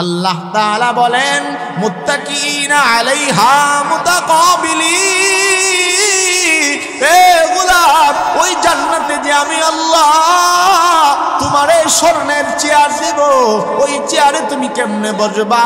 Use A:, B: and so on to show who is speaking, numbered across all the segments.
A: আল্লাহ তাআলা বলেন মুত্তাকিনা আলাইহা মুতাকাবিলিন, এ গোলাম ওই জান্নাতে যে আমি আল্লাহ তোমারে স্বর্ণের চেয়ার দেব, ওই চেয়ারে তুমি কেমনে বসবা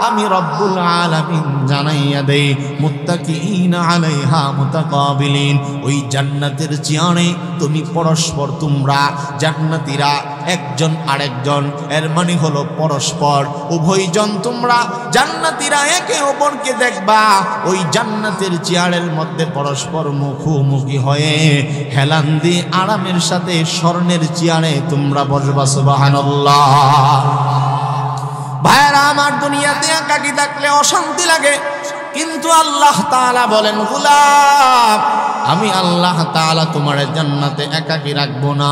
A: আমি রব্বুল আলামিন জানাইয়া দেই। মুত্তাকিনা আলাইহা মুতাকাবিলিন, ওই জান্নাতের চেয়ারে তুমি পরস্পর, তোমরা জান্নাতীরা একজন আরেকজন, এর মানে হলো পরস্পর উভয়জন, তোমরা জান্নাতীরা একে অপরকে দেখবা। ওই জান্নাতের চেয়ারের মধ্যে পরস্পর মুখোমুখি হয়ে হেলান দিয়ে আরামের সাথে স্বর্ণের চেয়ারে তোমরা বসবা। সুবহানাল্লাহ। ভাইরা আমার, দুনিয়াতে একাকী থাকলে অশান্তি লাগে, কিন্তু আল্লাহ তাআলা বলেন গোলাম আমি আল্লাহ তাআলা তোমার জান্নাতে একাকী রাখবো না,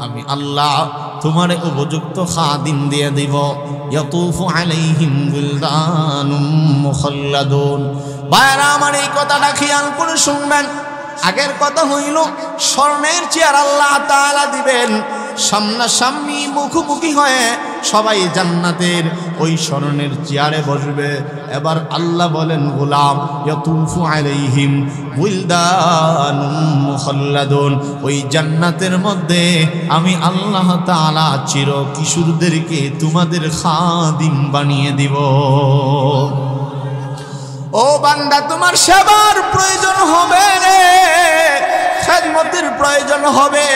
A: আমি আল্লাহ তোমারে উপযুক্ত খাদিম দিয়ে দিব। ইয়াতুফু আলাইহিম বিলদানুম মুখাল্লাদুন। ভাইরা আমার, এই কথাটা খেয়াল করে শুনবেন। আগের কথা হইল স্বর্ণের চেয়ার আল্লাহ তাআলা দিবেন, সামনাসামনি মুখোমুখি হয়ে সবাই জান্নাতের ওই স্বর্ণের চেয়ারে বসবে। এবার আল্লাহ বলেন গোলাম ইয়াতুফু আলাইহিম বিলদানুম মুখাল্লাদুন, ওই জান্নাতের মধ্যে আমি আল্লাহ তাআলা চির কিশোরদেরকে তোমাদের খাদিম বানিয়ে দিব। ও বান্দা, তোমার সেবার প্রয়োজন হবে রে, খেদমতের প্রয়োজন হবে।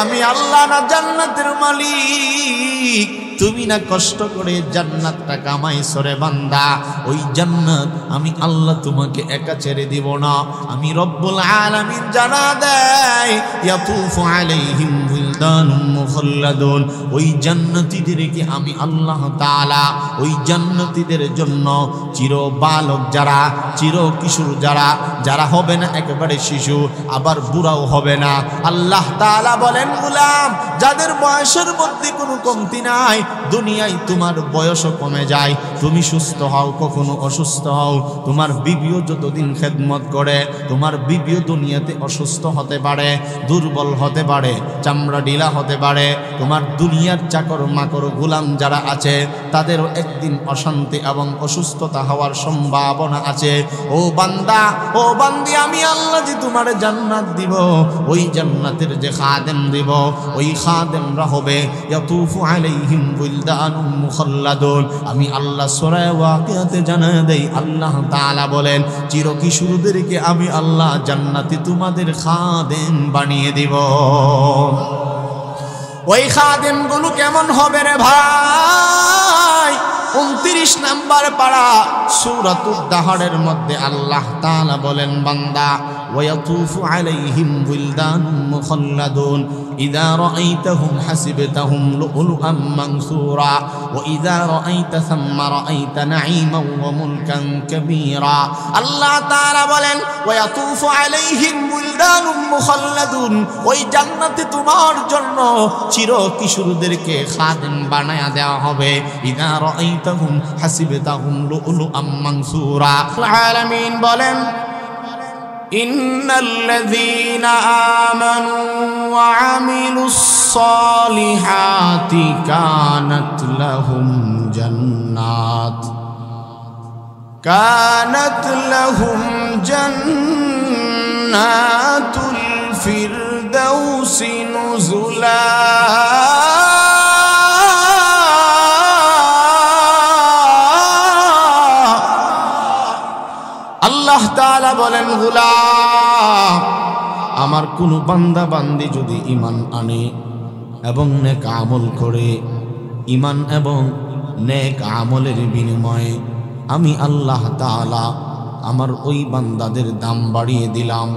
A: আমি আল্লাহ না জান্নাতের মালিক, তুমি না কষ্ট করে জান্নাতটা কামাইছো রে বান্দা, ওই জান্নাত আমি আল্লাহ তোমাকে একা ছেড়ে দিব না। আমি রব্বুল আলামিন জানা দেয় ইয়াতুফু আলাইহিম বিলদানুম মুখাল্লাদুন, ওই জান্নাতীদেরকে আমি আল্লাহ তাআলা ওই জান্নাতীদের জন্য চির বালক যারা, চির কিশোর যারা, যারা হবে না একেবারে শিশু আবার বুড়াও হবে না, আল্লাহ তাআলা বলেন গোলাম যাদের বয়সের মধ্যে কোনো কমতি নাই, দুনিয়ায় তোমার বয়সও কমে যায়, তুমি সুস্থ হও কখনো অসুস্থ হও, তোমার বিবিও যতদিন খেদমত করে, তোমার বিবিও দুনিয়াতে অসুস্থ হতে পারে, দুর্বল হতে পারে, চামড়া ঢিলা হতে পারে, তোমার দুনিয়ার চাকর মাকর গোলাম যারা আছে তাদেরও একদিন অশান্তি এবং অসুস্থতা হওয়ার সম্ভাবনা আছে। ও বান্দা, ও বান্দি, আমি আল্লাহ যে তোমার জান্নাত দিব, ওই জান্নাতের যে খাদেম দিব, ওই খাদেমরা হবে ইয়াতুফু আলাইহিম বিলদানুম মুখাল্লাদুন। আমি আল্লাহ সূরা ওয়াকিয়াতে জানায়ে দেই, আল্লাহ তাআলা বলেন চির কিশোরদেরকে আমি আল্লাহ জান্নাতে তোমাদের খাদেম বানিয়ে দিব। ওই খাদেমগুলো কেমন হবে রে ভাই? 29 নাম্বার পারা সূরাতুদ দাহরের মধ্যে আল্লাহ তাআলা বলেন বান্দা ওয়ায়াতুফু আলাইহিম বিলদানুম মুখাল্লাদুন ইযা রাআইতাহুম হাসিবতাহুম লুলুআম মানসুরা ওয়া ইযা রাআইতা সাম্মা রাআইতা নাঈমান ওয়া মুলকান কাবীরা। আল্লাহ তাআলা বলেন ওয়ায়াতুফু আলাইহিম বিলদানুম মুখাল্লাদুন, ওই জান্নাতে তোমার জন্য চির কিশোরদেরকে খাদেম বানায়া দেওয়া হবে। ইযা রাআইতাহুম হাসিবতাহুম লুলুআম মানসুরা। আলামিন বলেন ইন্নাল্লাযীনা আমানু ওয়া আমিলুস সালিহাতি কানাত লাহুম জান্নাতুল ফিরদাউসি নুজুলা। আল্লাহ তাআলা বলেন গোলাম আমার কোন বান্দা বান্দি যদি ঈমান আনে এবং নেক আমল করে, ঈমান এবং নেক আমলের বিনিময়ে আমি আল্লাহ তাআলা আমার ওই বান্দাদের দাম বাড়িয়ে দিলাম।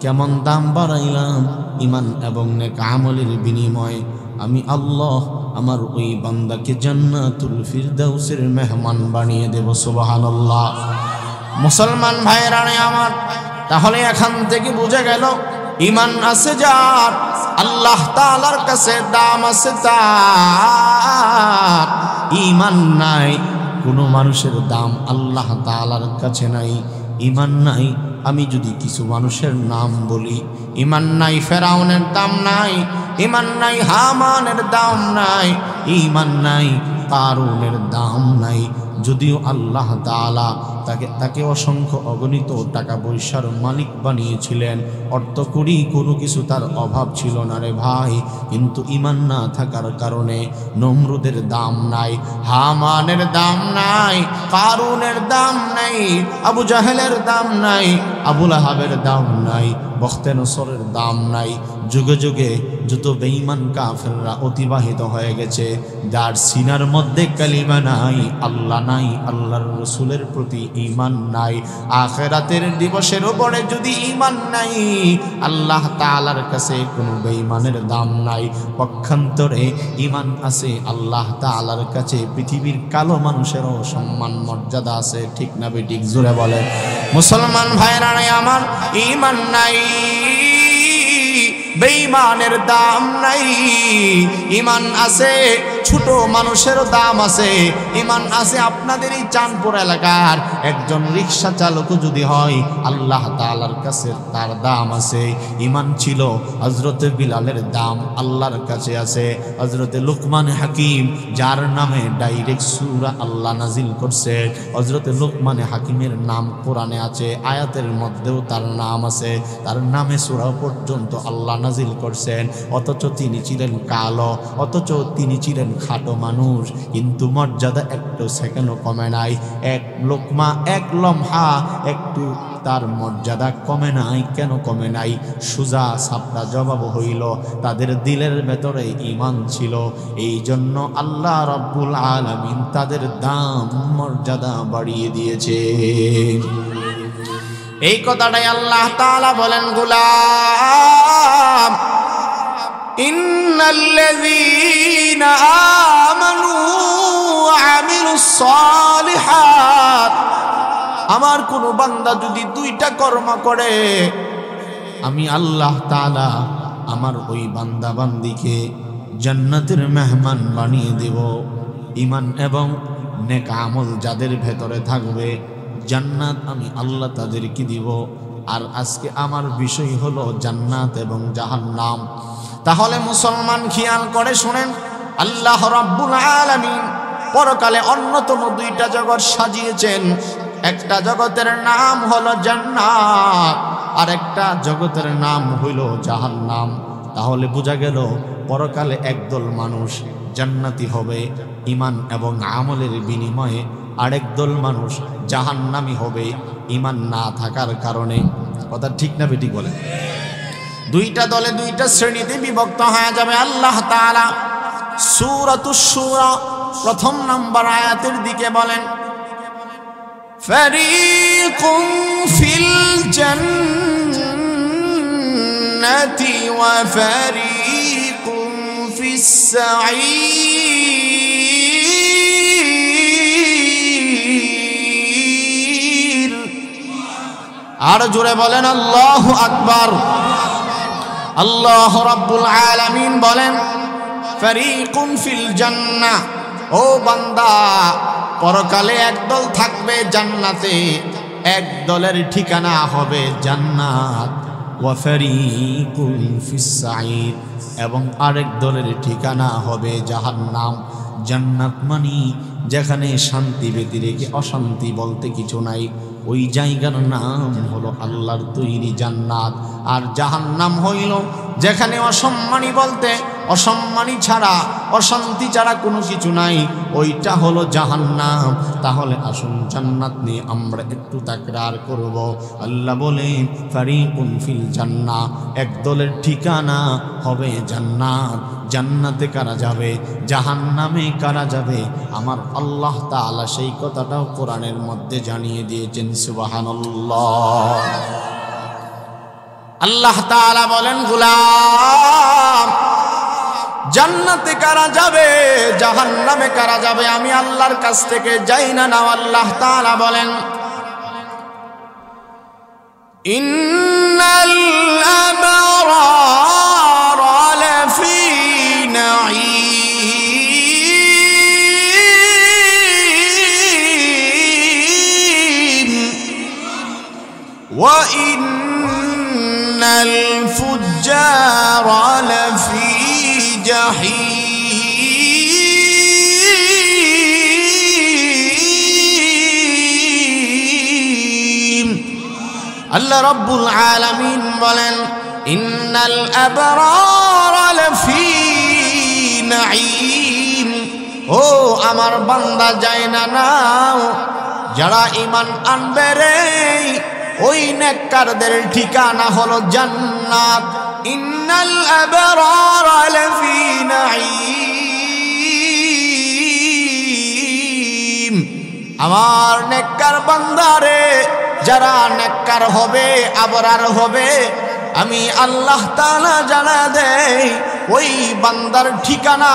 A: কেমন দাম বাড়াইলাম? ঈমান এবং নেক আমলের বিনিময়ে আমি আল্লাহ আমার ওই বান্দাকে জান্নাতুল ফিরদাউসের মেহমান বানিয়ে দেব। সুবহানাল্লাহ। মুসলমান ভাইরা আমার, তাহলে এখান থেকে বুঝে গেল ঈমান আছে যার, আল্লাহ তাআলার কাছে দাম আছে তার। ঈমান নাই কোনো মানুষের দাম আল্লাহ তাআলার কাছে নাই। ঈমান নাই আমি যদি কিছু মানুষের নাম বলি, ঈমান নাই ফেরাউনের দাম নাই, ঈমান নাই হামানের দাম নাই, ঈমান নাই কারুনের দাম নাই। যদিও আল্লাহ তাআলা তাকে অসংখ্য অগণিত টাকা পয়সার মালিক বানিয়েছিলেন, অর্থ করি কোনো কিছু তার অভাব ছিল না রে ভাই, কিন্তু ঈমান না থাকার কারণে নমরুদের দাম নাই, হামানের দাম নাই, কারুনের দাম নাই, আবু জাহেলের দাম নাই, আবু লাহাবের দাম নাই, বখতে নসরের দাম নাই। যুগে যুগে যত বেঈমান কাফেররা অতিবাহিত হয়ে গেছে, যার সিনার মধ্যে কালিমা নাই, আল্লাহ নাই, আল্লাহর রাসূলের প্রতি ঈমান নাই, আখিরাতের দিবসের উপরে যদি ঈমান নাই, আল্লাহ তাআলার কাছে কোনো বেঈমানের দাম নাই। পক্ষান্তরে ঈমান আছে আল্লাহ তাআলার কাছে, পৃথিবীর কালো মানুষেরও সম্মান মর্যাদা আছে। ঠিক না বেঠিক? জোরে বলে। মুসলমান ভাইরা আমার, ঈমান নাই, বেঈমানের দাম নাই। ঈমান আছে ছোট মানুষের দাম আছে, ঈমান আছে আপনাদের এই চাঁদপুর এলাকার একজন রিক্সা চালক যদি হয়, আল্লাহ তাআলার কাছে তার দাম আছে। ঈমান ছিল হযরতে বিলালের দাম আল্লাহর কাছে আছে। হযরতে লুকমান হাকিম, যার নামে ডাইরেক্ট সূরা আল্লাহ নাজিল করছে, হযরতে লুকমান হাকিমের নাম কোরআনে আছে, আয়াতের মধ্যেও তার নাম আছে, তার নামে সূরা পর্যন্ত আল্লাহ নাজিল করছেন। অথচ তিনি ছিলেন কালো, অথচ তিনি ছিলেন খাটো মানুষ, কিন্তু মর্যাদা একটু সেকেন্ডও কমে নাই। এক লোকমা, এক লম্হা একটু তার মর্যাদা কমে নাই। কেন কমে নাই? সুজা সাপটা জবাব হইল, তাদের দিলের ভেতরে ঈমান ছিল, এই জন্য আল্লাহ রাব্বুল আলামিন তাদের দাম মর্যাদা বাড়িয়ে দিয়েছে। এই কথাটাই আল্লাহ তাআলা বলেন, গোলাম ইন্নাল্লাযীনা আমানু ওয়া আমিলুস সালিহাত, আমার কোন বান্দা যদি দুইটা কর্ম করে, আমি আল্লাহ তাআলা আমার ওই বান্দা বান্দিকে জান্নাতের মেহমান বানিয়ে দেব। ঈমান এবং নেক আমল যাদের ভেতরে থাকবে, জান্নাত আমি আল্লাহ তাদেরকে দিব। আর আজকে আমার বিষয় হলো জান্নাত এবং জাহান্নাম। তাহলে মুসলমান খেয়াল করে শুনেন, আল্লাহ রাব্বুল আলামিন পরকালে অন্যতম দুইটা জগৎ সাজিয়েছেন। একটা জগতের নাম হলো জান্নাত, আর একটা জগতের নাম হইল জাহান্নাম। তাহলে বোঝা গেল পরকালে একদল মানুষ জান্নাতি হবে ঈমান এবং আমলের বিনিময়ে, আরেক দল মানুষ জাহান্নামী হবে ঈমান না থাকার কারণে। কথা ঠিক না বেঠিক বলে? দুইটা দলে দুইটা শ্রেণীতে বিভক্ত হয়ে যাবে। আল্লাহ তাআলা সূরাতুশ শূরা প্রথম নম্বর আয়াতের দিকে বলেন, ফারীকুম ফিল জান্নাতি ওয়া ফারীকুম ফিস সাঈর। আর জোরে বলেন আল্লাহু আকবার। আল্লাহ রাব্বুল আলামিন বলেন, ফারীকুন ফিল জান্নাহ, ও বান্দা পরকালে একদল থাকবে জান্নাতে, এক দলের ঠিকানা হবে জান্নাত। ওয়া ফারীকুন ফিস সাঈর, এবং আরেক দলের ঠিকানা হবে জাহান্নাম। জান্নাত মানি যেখানে শান্তি ব্যতিরেকে অশান্তি বলতে কিছু নাই, ওই জায়গার নাম হলো আল্লাহর তৈরি জান্নাত। আর জাহান্নাম হইল যেখানে অসম্মানী বলতে অসম্মানী ছাড়া, অশান্তি ছাড়া কোনো কিছু নাই, ওইটা হলো জাহান্নাম। তাহলে আসুন জান্নাত নিয়ে আমরা একটু তাকরার করব। আল্লাহ বলেন, ফারীকুন ফিল জান্নাহ, এক দলের ঠিকানা হবে জান্নাত। জান্নাতে কারা যাবে, জাহান্নামে কারা যাবে, আমার আল্লাহ তাআলা সেই কথাটাও কোরআনের মধ্যে জানিয়ে দিয়েছেন। সুবহানাল্লাহ। আল্লাহ তাআলা বলেন, গোলাম জান্নাতে কারা যাবে, জাহান্নামে কারা যাবে, আমি আল্লাহর কাছ থেকে যাই না। নাও আল্লাহ তাআলা বলেন, ইন্নাল আবরারা লাফি নাঈম ওয়া ইন্নাল ফুজ্জারা লাফি জাহিম। আল্লাহ রাব্বুল আলামিন বলেন ইন্নাল আবরারা লাফি নাঈম। ও আমার বান্দা যায় না নাও, যারা ঈমান আনবে রে ওই নেককারদের ঠিকানা হলো জান্নাত। ইন্নাল আবরারা লাফি নাঈম। আমার নেককার বান্দারে, যারা নেককার হবে আবরার হবে, আমি আল্লাহ তাআলা জানা দেই ওই বান্দার ঠিকানা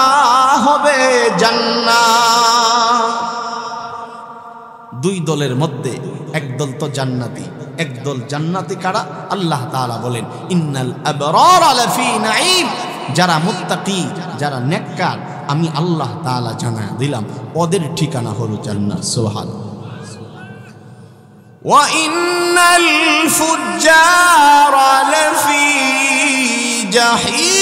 A: হবে জান্নাত। দুই দলের মধ্যে একদল তো জান্নাতি, একদল জান্নাতি কারা? আল্লাহ তাআলা বলেন ইন্নাল আবরারা লাফি নাঈম। যারা মুত্তাকি, যারা নেককার, আমি আল্লাহ তাআলা জানা দিলাম ওদের ঠিকানা হলো জান্নাত। সুবহানাল্লাহ। ওয়া ইন্নাল ফুজ্জারা লাফি জাহিম।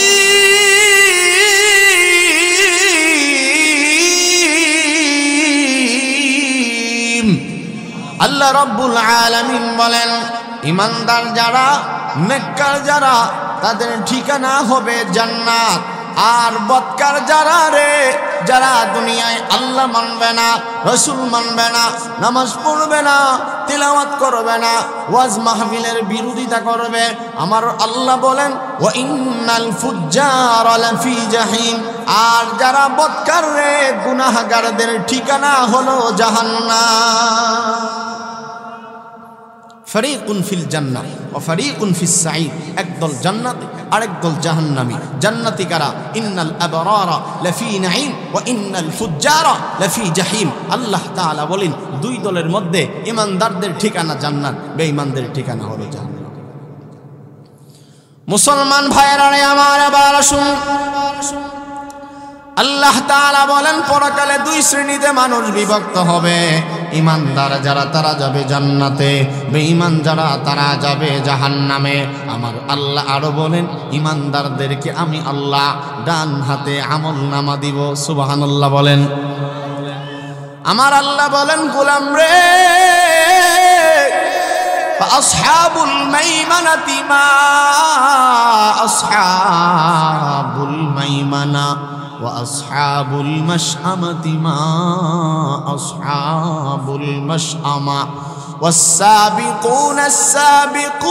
A: আল্লাহ রাব্বুল আলামিন বলেন ঈমানদার যারা, নেককার যারা, তাদের ঠিকানা হবে জান্নাত। আর বদকার যারা রে, যারা দুনিয়ায় আল্লাহ মানবে না, রসুল মানবে না, নামাজ পড়বে না, তিলাওয়াত করবে না, ওয়াজ মাহফিলের বিরোধিতা করবে, আমার আল্লাহ বলেন ওয়া ইন্নাল ফুজ্জারা লাফি জাহিম। আর যারা বদকার রে, গুনাহগারদের ঠিকানা হলো জাহান্নাম। ফারিকুন ফিল জান্নাহ ওয়া ফারিকুন ফিস সাঈদ। একদল জান্নাতি আরেকদল জাহান্নামী। জান্নাতি কারা? ইন্নাল আবরারা লাফি নাঈম ওয়া ইন্নাল ফুজ্জারা লাফি জাহিম। আল্লাহ তাআলা বলেন দুই দলের মধ্যে ঈমানদারদের ঠিকানা জান্নাত, বেঈমানদের ঠিকানা হলো জাহান্নাম। মুসলমান ভাইরা রে আমার, এবার আসুন, আল্লাহ তাআলা বলেন পরকালে দুই শ্রেণীতে মানুষ বিভক্ত হবে। ঈমানদার যারা তারা যাবে জান্নাতে, বেঈমান যারা তারা যাবে জাহান্নামে। আমার আল্লাহ আরো বলেন ঈমানদারদেরকে আমি আল্লাহ ডান হাতে আমলনামা দিব। সুবহানাল্লাহ বলেন। আমার আল্লাহ বলেন গোলাম রে, আসহাবুল মাইমানাতি মা আসহাবুল মাইমানা ওয়া আসহাবুল মাশআমাতি মা আসহাবুল মাশআমা ওয়াস-সাবিকুনাস সাবিকুন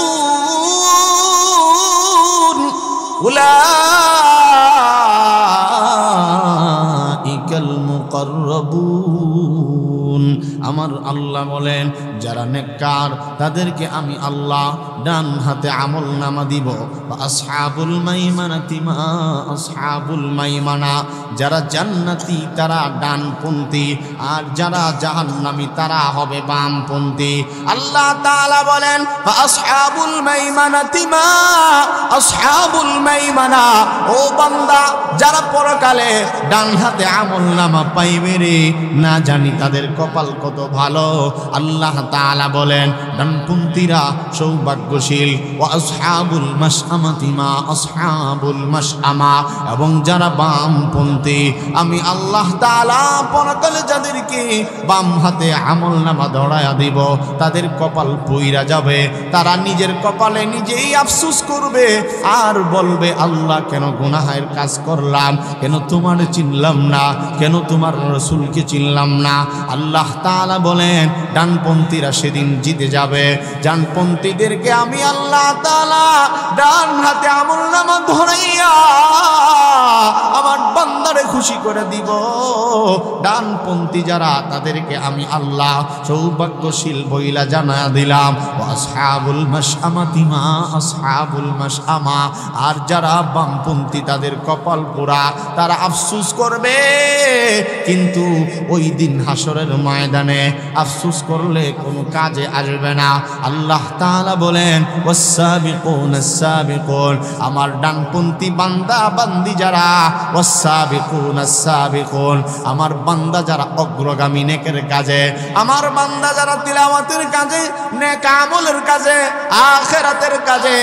A: উলাইকাল মুকাররাবুন। আমার আল্লাহ বলেন যারা নেককার তাদেরকে আমি আল্লাহ ডান হাতে আমলনামা দিব। আসহাবুল মাইমানাতি মা আসহাবুল মাইমানা, যারা জান্নাতি তারা ডানপন্থী, আর যারা জাহান্নামী তারা হবে বামপন্থী। আল্লাহ তাআলা বলেন আসহাবুল মাইমানাতি মা আসহাবুল মাইমানা। ও বান্দা, যারা পরকালে ডান হাতে আমলনামা পাইবে রে, না জানি তাদের কপাল কত ভালো। আল্লাহ তাআলা বলেন ডানপন্থীরা সৌভাগ্যশীল। ওয়া আসহাবুল মাশআমাতি মা আসহাবুল মাশআমা, এবং যারা বামপন্থী আমি আল্লাহ তাআলা পরকালে যাদেরকে বাম হাতে আমলনামা ধরায়া দিব তাদের কপাল পুইরা যাবে। তারা নিজের কপালে নিজেই আফসোস করবে আর বলবে আল্লাহ কেন গুনাহের কাজ করলাম, কেন তোমার চিনলাম না, কেন তোমার রাসূলকে চিনলাম না। আল্লাহ তাআলা বলেন ডানপন্থীরা সেদিন জিতে যাবে। ডানপন্থীদেরকে আমি আল্লাহ তাআলা ডান হাতে আমলনামা ধরাইয়া আমার বান্দারে খুশি করে দিব। ডানপন্থী যারা তাদেরকে আমি আল্লাহ সৌভাগ্যশীল বইলা জানা দিলাম। আসহাবুল মাশআমাতি মা আসহাবুল মাশআমা, আর যারা বামপন্থী তাদের কপাল পোড়া, তারা আফসোস করবে। কিন্তু ওই দিন হাসরের ময়দানে আফসোস করলে কোনো কাজে আসবে না। আল্লাহ তাআলা বলেন ওয়াস-সাবিকুনাস সাবিকুন, আমার ডানপন্থী বান্দা বান্দি যারা, ওয়াস-সাবিকুনাস সাবিকুন, আমার বান্দা যারা অগ্রগামী নেকের কাজে, আমার বান্দা যারা তিলাওয়াতের কাজে, নেক আমলের কাজে, আখিরাতের কাজে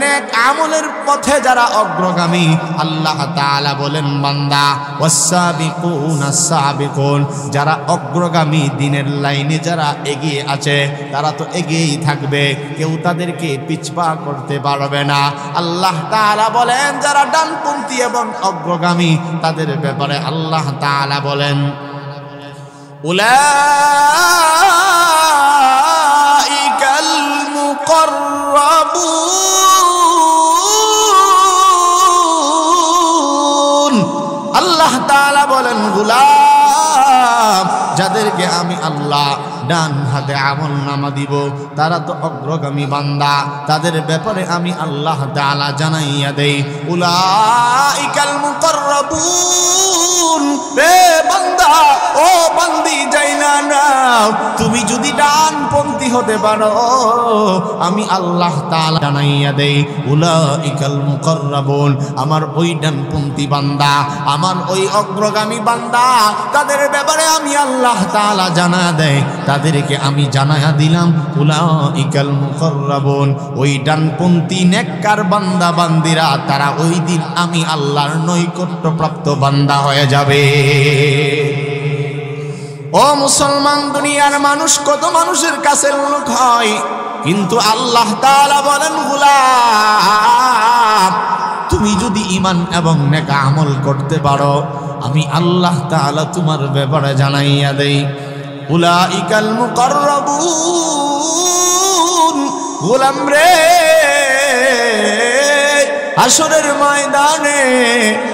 A: নেক আমলের পথে যারা অগ্রগামী, আল্লাহ তাআলা বলেন বান্দা ওয়াস-সাবিকুনাস সাবিকুন, যারা অগ্রগামী দিনের লাইনে যারা এগিয়ে আছে তারা তো এগিয়েই থাকবে, কেউ তাদেরকে পিছপা করতে পারবে না। আল্লাহ তাআলা বলেন যারা ডানপন্থী এবং অগ্রগামী তাদের ব্যাপারে আল্লাহ তাআলা বলেন উলাইকাল মুকাররাবুন। আল্লাহ তাআলা বলেন গোলাম যাদেরকে আমি আল্লাহ ডান হাতে আমল নামা দিব তারা তো অগ্রগামী বান্দা, তাদের ব্যাপারে আমি আল্লাহ তাআলা জানাইয়া দেই উলাইকাল মুকাররাবুন। রে বান্দা ও বান্দি যাইনা নাও, তুমি যদি ডানপন্থী হতে পারো আমি আল্লাহ তাআলা জানাইয়া দেই উলাইকাল মুকাররাবুন, আমার ওই ডানপন্থী বান্দা, আমার ওই অগ্রগামী বান্দা, তাদের ব্যাপারে আমি আল্লাহ তাআলা জানা দেই, তাদেরকে আমি জানায়া দিলাম উলাইকাল মুকাররাবুন। ওই ডানপন্থী নেককার বান্দা বান্দিরা তারা ওই দিন আমি আল্লাহর নৈকট্যপ্রাপ্ত বান্দা হয়ে যাবে। ও মুসলমান, দুনিয়ার মানুষ কত মানুষের কাছে লোক হয়, কিন্তু আল্লাহ তাআলা বলেন গোলাম তুমি যদি ঈমান এবং নেক আমল করতে পারো আমি আল্লাহ তাআলা তোমার ব্যাপারে জানাইয়া দেই উলাইকাল মুকাররাবুন। গোলাম রে হাসরের ময়দানে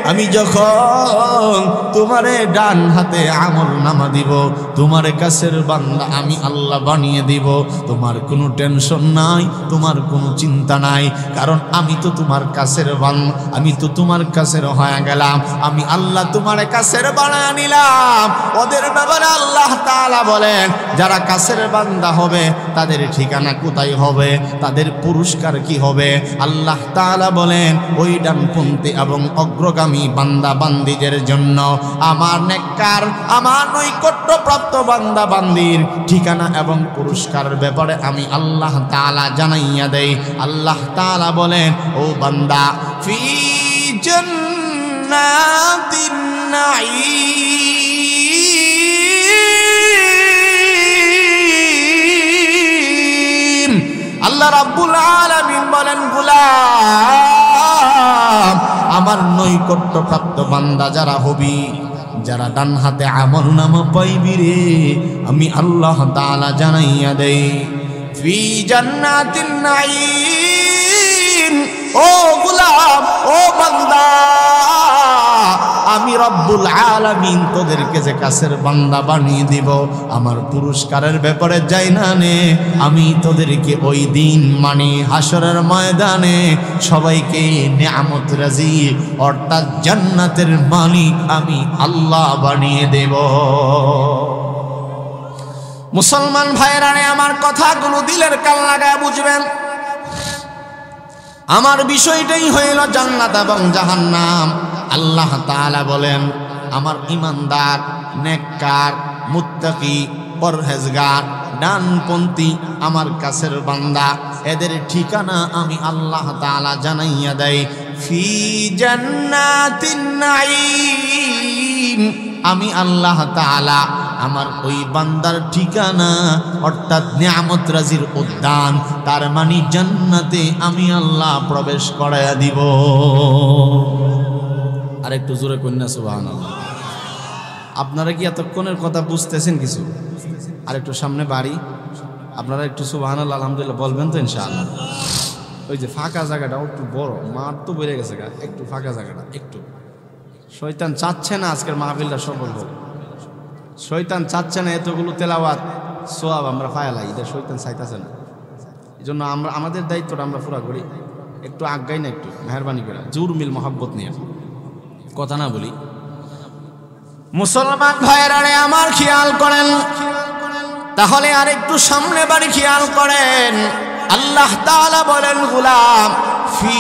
A: আমি যখন তোমারে ডান হাতে আমল নামা দিব, তোমার কাছের বান্দা আমি আল্লাহ বানিয়ে দিব, তোমার কোনো টেনশন নাই, তোমার কোনো চিন্তা নাই, কারণ আমি তো তোমার কাছের বান্দা, আমি তো তোমার কাছের হয়ে গেলাম, আমি আল্লাহ তোমার কাছের বানায় নিলাম। ওদের ব্যাপারে আল্লাহ তাআলা বলেন যারা কাছের বান্দা হবে তাদের ঠিকানা কোথায় হবে, তাদের পুরস্কার কি হবে। আল্লাহ তাআলা বলেন ওই ডানপন্থী এবং অগ্রগামী বান্দা বান্দিদের জন্য আমার নেককার, আমার নৈকট্যপ্রাপ্ত বান্দা বান্দির ঠিকানা এবং পুরস্কারের ব্যাপারে আমি আল্লাহ তাআলা জানাইয়া দেই। আল্লাহ তাআলা বলেন ও বান্দা ফি জান্নাতিন নাঈম। আল্লাহ রাব্বুল আলামিন বলেন গোলাম আমার নৈকট্যপ্রাপ্ত বান্দা যারা হবি, যারা ডান হাতে আমল নামা পাইবি রে আমি আল্লাহ তাআলা জানাইয়া দেই ফি জান্নাতিন নাঈম। ও গোলাম ও বান্দা আমি রব্বুল আলামিন তোদেরকে যে কাছের বান্দা বানিয়ে দিব আমার পুরস্কারের ব্যাপারে যাই না নে, আমি তোদেরকে ওই দিন মানে হাসরের ময়দানে সবাইকে নিয়ামত রাজি অর্থাৎ জান্নাতের মালিক আমি আল্লাহ বানিয়ে দেব। মুসলমান ভাইরা আমার কথাগুলো দিলের কান লাগায় বুঝবেন। আমার বিষয়টাই হইল জান্নাত এবং জাহান্নাম। আল্লাহ তাআলা বলেন আমার ঈমানদার, নেককার, মুত্তাকি, পরহেজগার, ডানপন্থী আমার কাছের বান্দা এদের ঠিকানা আমি আল্লাহ তাআলা জানাইয়া দেই ফি জান্নাতিন নাঈম। আমি আল্লাহ তাআলা আমার ওই বান্দার ঠিকানা অর্থাৎ নিয়ামত রাজির উদ্যান, তার মানে জান্নাতে আমি আল্লাহ প্রবেশ করাইয়া দিব। আর একটু জোরে কন্যা সুবহানাল্লাহ। আপনারা কি এতক্ষণের কথা বুঝতেছেন কিছু? আর একটু সামনে বাড়ি, আপনারা একটু সুবহানাল্লাহ আলহামদুলিল্লাহ বলবেন তো ইনশাআল্লাহ। ওই যে ফাঁকা জায়গাটা একটু বড়, মাঠ তো বেড়ে গেছে, একটু ফাঁকা জায়গাটা একটু। শয়তান চাচ্ছে না আজকের মাহফিলটা সফল হোক, শয়তান চাচ্ছে না এতগুলো তেলাওয়াত সোয়াব আমরা ফায়ালাই, এটা শয়তান চাইতেছে না। এই জন্য আমরা আমাদের দায়িত্বটা আমরা পুরা করি, একটু আজ্ঞাই না, একটু মেহরবানি করে জোর মিল মহাব্বত নিয়ে কথা না বলি। মুসলমান ভাইরা আমার খেয়াল করেন, তাহলে আর একটু সামনে বাড়ি খেয়াল করেন। আল্লাহ তাআলা বলেন গোলাম ফি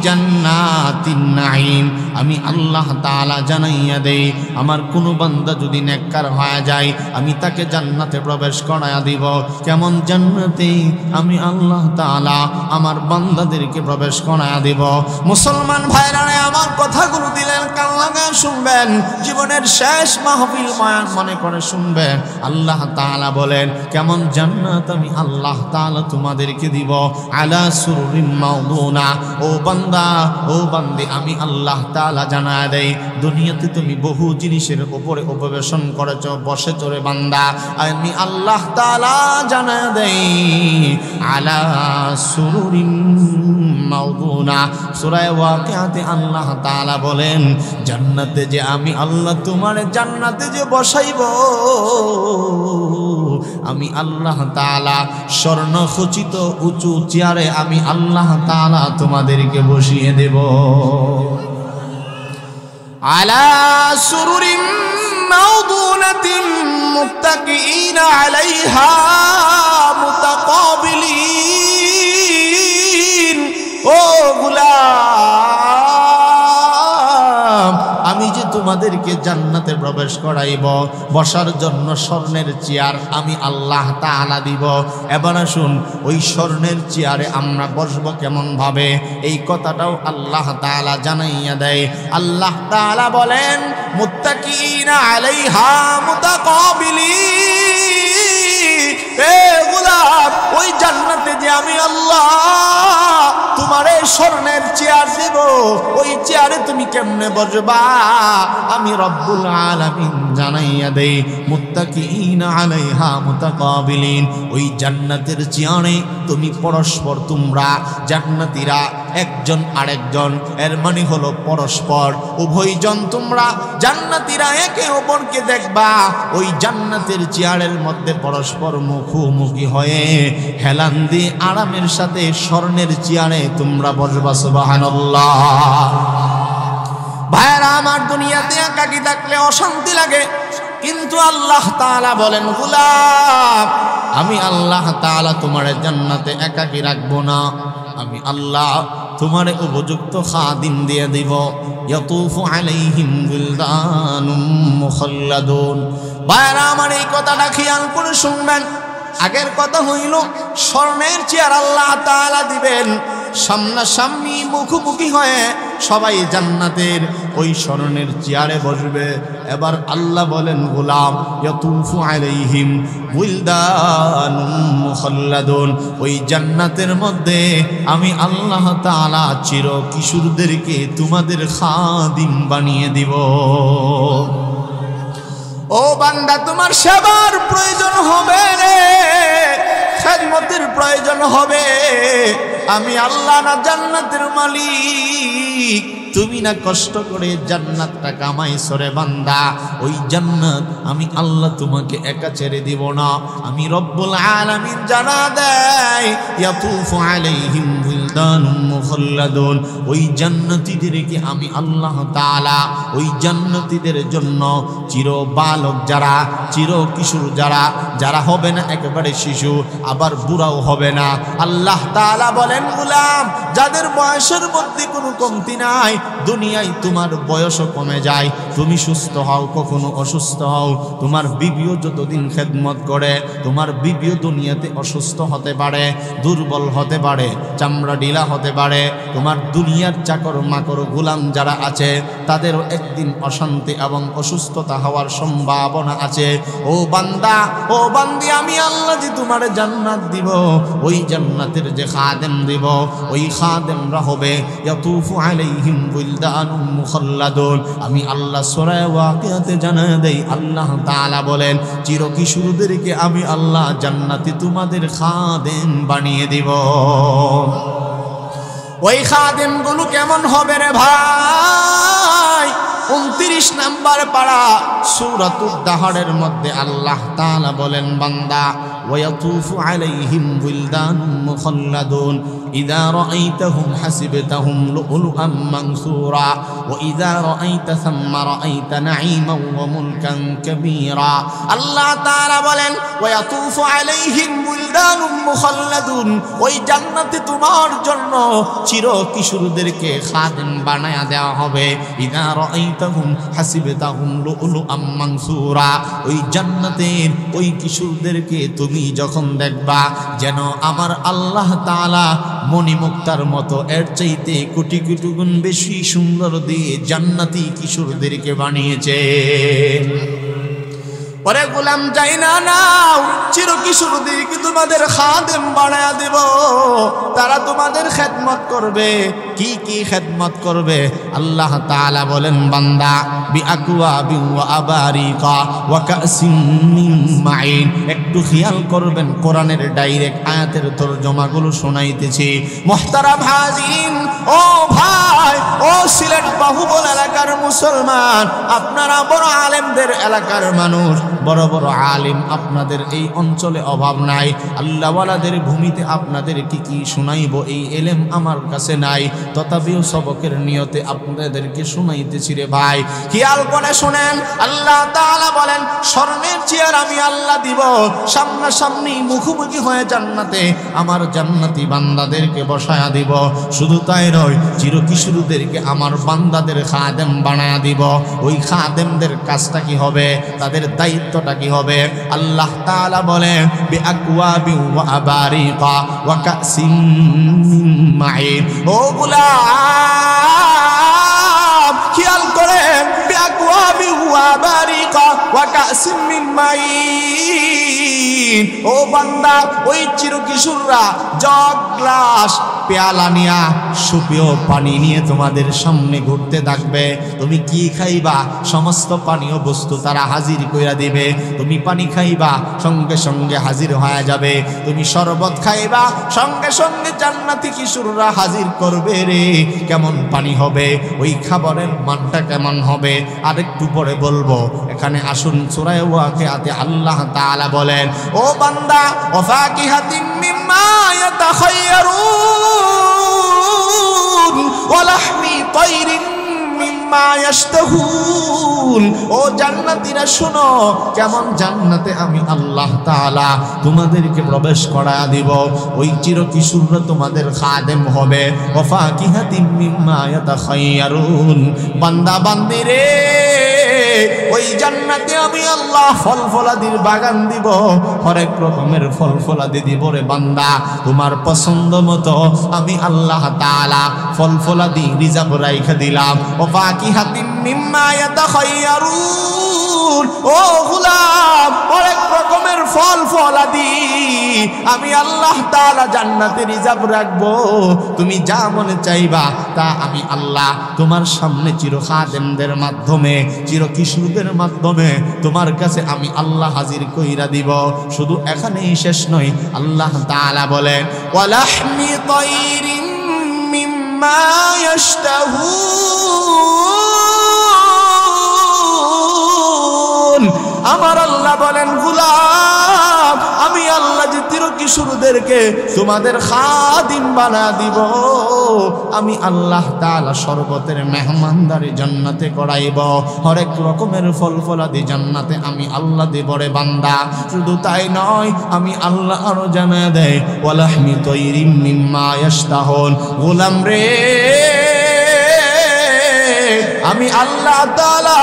A: জান্নাতিন নাঈম। আমি আল্লাহ তাআলা জানাইয়া দেই আমার কোনো বান্দা যদি নেককার হয়ে যায় আমি তাকে জান্নাতে প্রবেশ করায়া দিব। কেমন জান্নাতে? আমি আল্লাহ তাআলা আমার বান্দাদেরকে প্রবেশ করায়া দিব। মুসলমান ভাইরা আমার কথাগুলো দিলেন কান লাগায় শুনবেন, জীবনের শেষ মাহফিল বয়ান মনে করে শুনবেন। আল্লাহ তাআলা বলেন কেমন জান্নাত আমি আল্লাহ তাআলা তোমাদেরকে দিব। আলা সুরুরিম মাউদুনা। ও বান্দা ও বান্দি আমি আল্লাহ তাআলা জানায় দেই দুনিয়াতে তুমি বহু জিনিসের উপরে উপবেশন করেছো, বসেছো রে বান্দা। আমি আল্লাহ তাআলা জানায় দেই আলা সুরুরিম মাউদুনা। সূরা ওয়াকিয়াতে আল্লাহ তাআলা বলেন জান্নাতে যে আমি আল্লাহ তোমারে জান্নাতে যে বসাইব আমি আল্লাহ তাআলা স্বর্ণখচিত উঁচু চেয়ারে আমি আল্লাহ তাআলা তোমাদেরকে বসিয়ে দেব। আলা সুরুরিম মাউদুনাতিন মুত্তাকিইনা আলাইহা মুতাকাবিলিন। ও গোলাম আমি যে তোমাদেরকে জান্নাতে প্রবেশ করাইব, বসার জন্য স্বর্ণের চেয়ার আমি আল্লাহ তাআলা দিব। এবার আসুন ওই স্বর্ণের চেয়ারে আমরা বসবো কেমন ভাবে, এই কথাটাও আল্লাহ তাআলা জানাইয়া দেয়। আল্লাহ তাআলা বলেন মুত্তাকিনা আলাইহা মুতাকাবিলিন। এ গোলাম ওই জান্নাতে যে আমি আল্লাহ তোমার এই স্বর্ণের চেয়ার দেব, ওই চেয়ারে তুমি কেমনে বসবা আমি রব্বুল আলামিন জানাইয়া দেই মুত্তাকিনা আলাইহা মুতাকাবিলিন। ওই জান্নাতের চেয়ারে তুমি পরস্পর তোমরা জান্নাতীরা একজন আরেকজন, এর মানে হলো পরস্পর উভয়জন তোমরা জান্নাতীরা একে অপরকে দেখবা। ওই জান্নাতের চেয়ারের মধ্যে পরস্পর মুখোমুখি হয়ে হেলান দিয়ে আরামের সাথে স্বর্ণের চেয়ারে তোমরা বসবা। সুবহানাল্লাহ। ভাইরা আমার দুনিয়াতে একাকী থাকলে অশান্তি লাগে, কিন্তু আল্লাহ তাআলা বলেন গোলাম আমি আল্লাহ তাআলা তোমার জান্নাতে একাকী রাখবো না। আমি আল্লাহ তোমারে উপযুক্ত খাদিম দিয়ে দিব। ইয়াতুফু আলাইহিম বিলদানুম মুখাল্লাদুন। ভাইরা আমার এই কথাটা খেয়াল করে শুনবেন। আগের কথা হইল স্বর্ণের চেয়ার আল্লাহ তাআলা দিবেন, সামনাসামনি মুখোমুখি হয়ে সবাই জান্নাতের ওই স্বর্ণের চেয়ারে বসবে। এবার আল্লাহ বলেন গোলাম ইয়াতুফু আলাইহিম বিলদানুম মুখাল্লাদুন। ওই জান্নাতের মধ্যে আমি আল্লাহ তাআলা চির কিশোরদেরকে তোমাদের খাদিম বানিয়ে দিব। ও বান্দা তোমার সেবার প্রয়োজন হবে রে, খেদমতের প্রয়োজন হবে। আমি আল্লাহ না জান্নাতের মালিক, তুমি না কষ্ট করে জান্নাতটা কামাইছো রে বান্দা। ওই জান্নাত আমি আল্লাহ তোমাকে একা ছেড়ে দিব না। আমি রব্বুল আলামিন জানা দেয় ইয়াতুফু আলাইহিম বিলদানুম মুখাল্লাদুন। ওই জান্নাতীদেরকে আমি আল্লাহ তাআলা ওই জান্নাতীদের জন্য চির বালক যারা, চির কিশোর যারা, যারা হবে না একেবারে শিশু আবার বুড়াও হবে না, আল্লাহ তাআলা বলেন গোলাম যাদের বয়সের মধ্যে কোনো কমতি নাই, দুনিয়ায় তোমার বয়সও কমে যায়, তুমি সুস্থ হও কখনো অসুস্থ হও, তোমার বিবিও যতদিন খেদমত করে তোমার বিবিও দুনিয়াতে অসুস্থ হতে পারে, দুর্বল হতে পারে, চামড়া ঢিলা হতে পারে, তোমার দুনিয়ার চাকর মাকর গোলাম যারা আছে তাদেরও একদিন অশান্তি এবং অসুস্থতা হওয়ার সম্ভাবনা আছে। ও বান্দা ও বান্দি আমি আল্লাহ যে তোমার জান্নাত দিব, ওই জান্নাতের যে খাদেম দিব ওই খাদেমরা হবে ইয়াতুফু আলাইহিম বিলদানুম মুখাল্লাদুন। আমি আল্লাহ সূরা ওয়াকিয়াতে জানায় দেই আল্লাহ তাআলা বলেন চির কিশোরদেরকে আমি আল্লাহ জান্নাতে তোমাদের খাদেম বানিয়ে দিব। ওই খাদেমগুলো কেমন হবে রে ভাই? 29 নম্বর পারা সূরাতুদ দাহরের মধ্যে আল্লাহ তাআলা বলেন বান্দা ওয়ায়াতুফু আলাইহিম বিলদানুম মুখাল্লাদুন। ইযা রাআইতাহুম হাসিবতাহুম লুলুআম মানসুরা ওয়া ইযা রাআইতা সাম্মা রাআইতা নাঈমান ওয়া মুলকান কাবীরা। আল্লাহ তাআলা বলেন ওয়া ইয়াতুফু আলাইহিম বুলদানুম মুখাল্লাদুন, ওই জান্নাতে তোমার জন্য চির কিশোরদেরকে খাদেম বানায়া দেওয়া হবে। ইযা রাআইতাহুম হাসিবতাহুম লুলুআম মানসুরা, ওই জান্নাতের ওই কিশোরদেরকে তুমি যখন দেখবা যেন আমার আল্লাহ তাআলা মণিমুক্তার মতো এর চাইতে কোটি কোটি গুণ বেশি সুন্দর দিয়ে জান্নাতি কিশোরদেরকে বানিয়েছে। ওরে গোলাম যাই না নাও, চির কিশোরদেরকে তোমাদের খাদেম বানায়া দেব, তারা তোমাদের খেদমত করবে। কি কি খেদমত করবে? আল্লাহ তাআলা বলেন বান্দা বিআকওয়াবি ওয়া আবারিকা ওয়া কাসিম মিন মাইন। একটু খেয়াল করবেন, কোরআনের ডাইরেক্ট আয়াতের তরজমাগুলো শোনাইতেছি। মুহতারাম হাজিরিন, ও ভাই, ও সিলেট বাহুবল এলাকার মুসলমান, আপনারা বড় আলেমদের এলাকার মানুষ, বড় বড় আলিম আপনাদের এই অঞ্চলে অভাব নাই। আল্লাহওয়ালাদের ভূমিতে আপনাদের কি শোনাইব এই এলেম আমার কাছে নাই, তথাপিও সবকের নিয়তে আপনাদেরকে শোনাইতেছি রে ভাই। খেয়াল করে শুনেন, আল্লাহ তাআলা বলেন স্বর্ণের চেয়ার আমি আল্লাহ দিব, সামনাসামনি মুখোমুখি হয়ে জান্নাতে আমার জান্নাতি বান্দাদেরকে বসায়া দিব। শুধু তাই নয়, চির কিশোরদেরকে আমার বান্দাদের খাদেম বানায়া দিব। ওই খাদেমদের কাজটা কি হবে, তাদের দায়িত্বটা কি হবে? আল্লাহ তাআলা বলেন বিআকওয়াবি ওয়া আবারিকা ওয়া কাসিম মিন মাইন। ও গোলাম খেয়াল করেন, বিআকওয়াবি ওয়া আবারিকা ওয়া কাসিম মিন মাইন। ও বান্দা, ওই চির কিশোররা জগ গ্লাস পেয়ালা নিয়া সুপেয় পানি নিয়ে তোমাদের সামনে ঘুরতে থাকবে। তুমি কি খাইবা, সমস্ত পানীয় বস্তু তারা হাজির কইরা দিবে। তুমি পানি খাইবা, সঙ্গে সঙ্গে হাজির হয়ে যাবে। তুমি শরবত খাইবা, সঙ্গে সঙ্গে জান্নাতি কিশোররা হাজির করবে রে। কেমন পানি হবে, ওই খাবারের মানটা কেমন হবে আরেকটু পরে বলবো। এখানে আসুন, সূরা ওয়াকিয়াতে আল্লাহ তাআলা বলেন ও বান্দা ওয়াফাকিহাতিম মিম্মা ইয়াতাখায়্যারুন ওয়া লাহমি তায়রিন মিম্মা ইয়াশতাহুন। ও জান্নাতীরা শোনো, কেমন জান্নাতে আমি আল্লাহ তাআলা তোমাদেরকে প্রবেশ করায়া দিব। ওই চির কিশোররা তোমাদের খাদেম হবে। ওয়াফাকিহাতিম মিম্মা ইয়াতাখায়্যারুন। বান্দা বান্দি রে, ওই জান্নাতে আমি আল্লাহ ফল ফলাদির বাগান দিব, হরেক রকমের ফল ফলাদি দিব রে বান্দা। তোমার পছন্দ মতো আমি আল্লাহ তাআলা ফল ফলাদি রিজার্ভ রাইখা দিলাম। ওয়াফাকিহাতিম মিম্মা ইয়াতাখায়্যারুন। ও গোলাম, হরেক রকমের ফল ফলাদি আমি আল্লাহ তাআলা জান্নাতে রিজার্ভ রাখবো। তুমি যা মনে চাইবা তা আমি আল্লাহ তোমার সামনে চির খাদেমদের মাধ্যমে, চির কিশোরদের মাধ্যমে তোমার কাছে আমি আল্লাহ হাজির কইরা দিব। শুধু এখানেই শেষ নয়, আল্লাহ তাআলা বলেন ওয়ালাহমি তায়রিন মিম্মা ইয়াশতাহুন। আমার আল্লাহ বলেন গোলাম, আমি আল্লাহ যে চির কিশোরদেরকে তোমাদের খাদিম বানা দিব। আমি আল্লাহ তাআলা শরবতের মেহমানদারি জান্নাতে করাইব, হরেক রকমের ফল ফলাদি জান্নাতে আমি আল্লাহ দেব রে বান্দা। শুধু তাই নয়, আমি আল্লাহ আরো জানায় দেয় ওয়ালাহমি তায়রিন মিম্মা ইয়াশতাহুন। গোলাম রে, আমি আল্লাহ তাআলা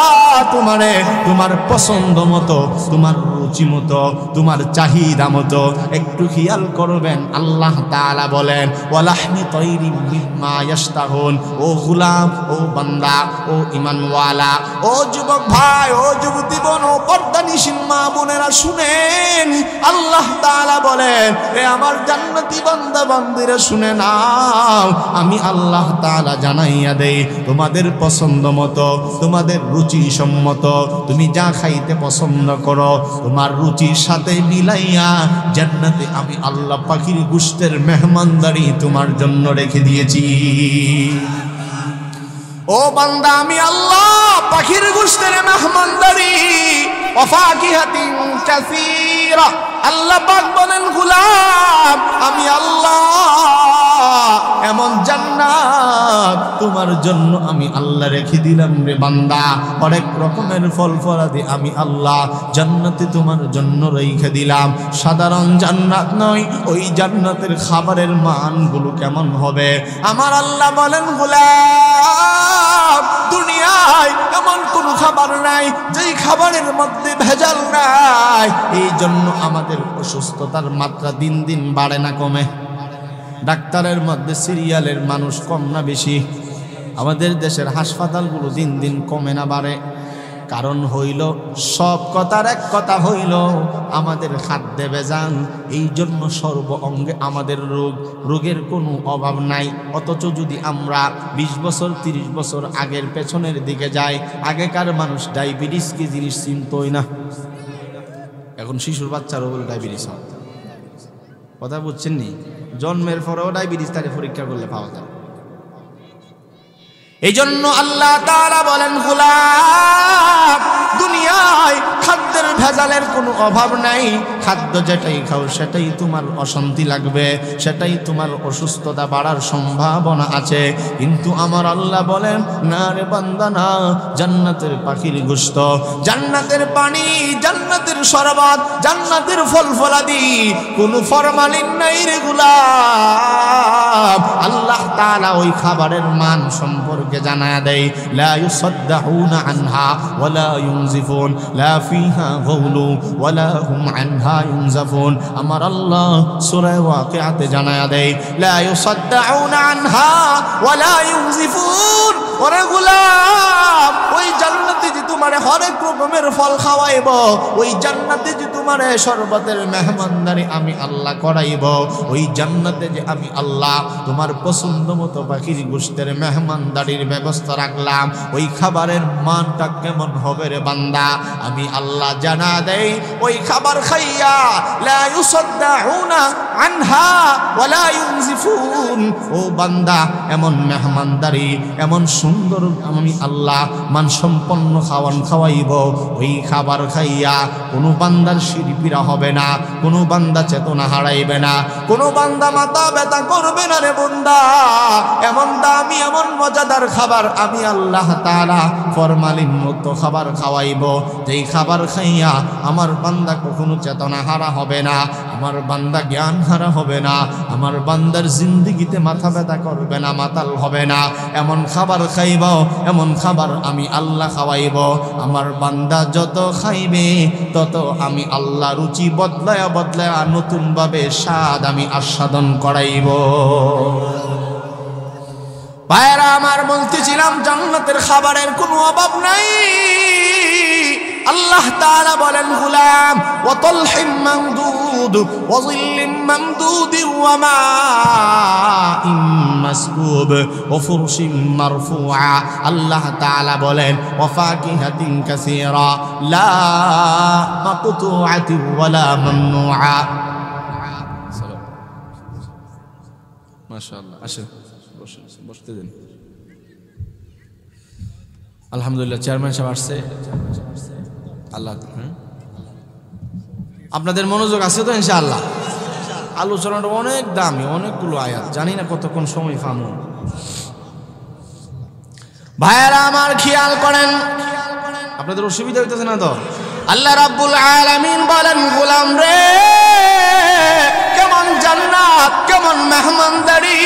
A: তোমারে তোমার পছন্দ মতো, তোমার রুচি মতো, তোমার চাহিদা মতো একটু খেয়াল করবেন। আল্লাহ তাআলা বলেন ওয়ালাহমি তায়রিন মিম্মা ইয়াশতাহুন। ও গোলাম, ও বান্দা, ও ঈমানওয়ালা, ও যুবক ভাই, ও যুবতী বোন, ও পর্দানিশীন মা বোনেরা শুনেন। আল্লাহ তাআলা বলেন এ আমার জান্নাতি বান্দা বান্দীরা শুনে নাও, আমি আল্লাহ তাআলা জানাইয়া দেই তোমাদের পছন্দ মতো, তোমাদের রুচি সম্মত, তুমি যা খাইতে পছন্দ করো তোমার রুচির সাথে মিলাইয়া জান্নাতে আমি আল্লাহ পাখির গোশতের মেহমানদারি তোমার জন্য রেখে দিয়েছি। ও বান্দা, আমি আল্লাহ পাখির গোশতের মেহমানদারি ওয়াফাকিহাতিন কাসীরা। আল্লাহ পাক বলেন গোলাম, আমি আল্লাহ এমন জান্নাত তোমার জন্য আমি আল্লাহ রেখে দিলাম রে বান্দা। অনেক রকমের ফল ফলাদি আমি আল্লাহ জান্নাতে তোমার জন্য রেখে দিলাম। সাধারণ জান্নাত নয়, ওই জান্নাতের খাবারের মানগুলো কেমন হবে? আমার আল্লাহ বলেন, গোলাম দুনিয়ায় এমন কোন খাবার নাই যেই খাবারের মধ্যে ভেজাল নাই। এই জন্য আমাদের অসুস্থতার মাত্রা দিন দিন বাড়ে না কমে? ডাক্তারের মধ্যে সিরিয়ালের মানুষ কম না বেশি? আমাদের দেশের হাসপাতালগুলো দিন দিন কমে না বাড়ে? কারণ হইল, সব কথার এক কথা হইল, আমাদের খাদ্যে ভেজাল। এই জন্য সর্ব অঙ্গে আমাদের রোগের কোনো অভাব নাই। অথচ যদি আমরা 20 বছর 30 বছর আগের পেছনের দিকে যাই, আগেকার মানুষ ডায়াবেটিস কি জিনিস চিনতই না। এখন শিশুর বাচ্চারও বলে ডায়াবেটিস হয়। কথা বুঝছেন নি? জন্মের পরেও ডায়াবেটিস তারে পরীক্ষা করলে পাওয়া যায়। এই জন্য আল্লাহ তাআলা বলেন, গোলাম দুনিয়ায় খাদ্যের ভেজালের কোনো অভাব নাই। খাদ্য যেটাই খাও সেটাই তোমার অশান্তি লাগবে, সেটাই তোমার অসুস্থতা বাড়ার সম্ভাবনা আছে। কিন্তু আমার আল্লাহ বলেন, না রে বান্দা না, জান্নাতের পাখির গোশত, জান্নাতের পানি, জান্নাতের শরবত, জান্নাতের ফল ফলাদি, কোনো ফরমালিন নাই রে গোলাম। আল্লাহ তাআলা ওই খাবারের মান সম্পর্কে জানায়া দেয়, লা ইউসাদ্দাউনা আনহা ওয়ালা ইউনজিফুন, লা ফিহা গাউলু ওয়ালা হুম আনহা ইউনজাফুন। আমার আল্লাহ সূরা ওয়াকিয়াতে জানায়া দেয়, লা ইউসাদ্দাউনা আনহা ওয়ালা ইউনজিফুন। ওরে গোলাম, ওই জান্নাতে যে তোমারে হরেক রকমের ফল খাওয়াইব, ওই জান্নাতে যে তোমারে শরবতের মেহমানদারি আমি আল্লাহ করাইব, ওই জান্নাতে যে আমি আল্লাহ তোমার পছন্দ মতো পাখির গোশতের মেহমানদারির ব্যবস্থা রাখলাম, ওই খাবারের মানটা কেমন হবে রে বান্দা? আমি আল্লাহ জানা দেই, ওই খাবার খাইয়া লা ইউসাদ্দাউনা আনহা ওয়ালা ইউনজিফুন। ও বান্দা, এমন মেহমানদারি, এমন সুন্দর আমি আল্লাহ মানসম্পন্ন খাওয়ান খাওয়াইব, ওই খাবার খাইয়া কোনো বান্দার শিরপিরা হবে না, কোনো বান্দা চেতনা হারাইবে না, কোনো বান্দা মাথা ব্যথা করবে না রে বান্দা। এমন দামি, এমন মজাদার খাবার আমি আল্লাহ তাআলা ফরমালিন মুক্ত খাবার খাওয়াইব, যেই খাবার খাইয়া আমার বান্দা কখনো চেতনা হারা হবে না, আমার বান্দা জ্ঞান হারা হবে না, আমার বান্দার জিন্দেগিতে মাথা ব্যথা করবে না, মাতাল হবে না। এমন খাবার খাইব, এমন খাবার আমি আল্লাহ খাওয়াইব। আমার বান্দা যত খাইবে তত আমি আল্লাহ রুচি বদলায়া বদলায়া নতুন ভাবে স্বাদ আমি আস্বাদন করাইব। ভাইরা আমার, বলতেছিলাম জান্নাতের খাবারের কোনো অভাব নাই। আল্লাহ তাআলা বলেন, গোলাম ওয়া তালহিম মামদুদ ওয়া যিল্লিম মামদুদ ওয়া মাইম মাসকুব ওয়া ফুরশিম মারফুআ। আল্লাহ তাআলা বলেন, ওয়া ফাকিহাতিন কাসীরা লা মাকতুআতিন ওয়া লা মামনুআ। মাশাআল্লাহ, আসেন বসতে দিন। আলহামদুলিল্লাহ, চেয়ারম্যান সাহেব আসছে। আল্লাহ, আপনাদের মনোযোগ আছে তো ইনশাআল্লাহ? আলোচনাটা অনেক দামি, অনেকগুলো আয়াত, জানি না কতক্ষণ সময় পাবো। ভাইয়েরা আমার, খেয়াল করেন, আপনাদের অসুবিধা হইতেছে না তো? আল্লাহ রাব্বুল আলামিন বলেন, গোলাম রে, কেমন জান্নাত, কেমন মেহমানদারি,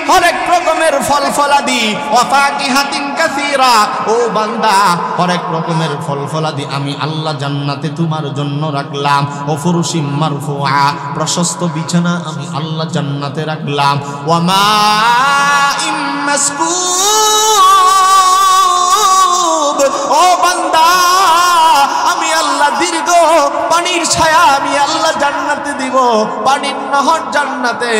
A: হরেক রকমের ফল ফলাদি, ওয়া ফাকিহাতিন কাসীরা। ও বান্দা, হরেক রকমের ফল ফলাদি আমি আল্লাহ জান্নাতে তোমার জন্য রাখলাম। ও ফুরশিম মারফুআ, প্রশস্ত বিছানা আমি আল্লাহ জান্নাতে রাখলাম। ওয়া মাইম মাসকুব, ও বান্দা, আমি আল্লাহ দীর্ঘ পানির ছায়া আমি আল্লাহ জান্নাতে দিব, পানির নহর জান্নাতে